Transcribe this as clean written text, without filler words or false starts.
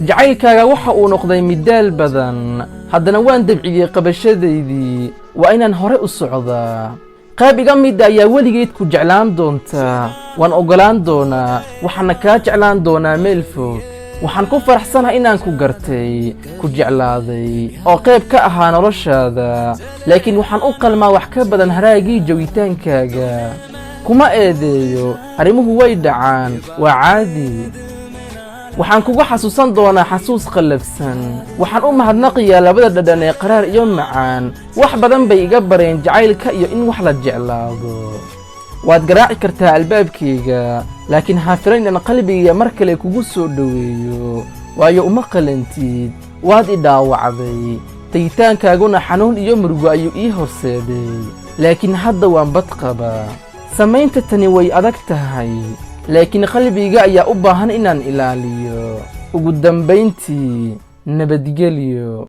jacaylkaaga waxa uu noqday midaal badan haddana waan dabciyey qabashadaydii waa inaan hore u socdaa qayb iga mid ayaa weligeed ku jeclaan doontaa waan ogolaan doonaa waxaana kaa jeclaan doonaa meel fog waxaan ku faraxsanahay inaan ku gartay ku jeclaaday oo qayb ka ahaa noloshaada laakiin waxaan u qalmaa wax ka badan haraagii joogitaankaaga kuma eedeeyo arrimuhu way dhacaan waa caadi waxaan kugu xasuusan doonaa xasuus qallafsan waxaan u mahadnaqiyaa labada dhadhan ee qaraar iyo macaan wax badan bay iga bareen jacaylka iyo in wax la jeclaado waad garaaci kartaa albaabkayga laakiin ha filan inaan qalbigayga mar kale kugu soo dhoweeyo waayo uma qalantid waad i dhaawacday tagitaankaaguna xanuun iyo murugo ayuu ii horseeday laakiin hadda waan bad qabaa samaynta tani way adag tahay laakiin qalbiga ayaa u baahan inaan ilaaliyo ugu dambayntii nabadgelyo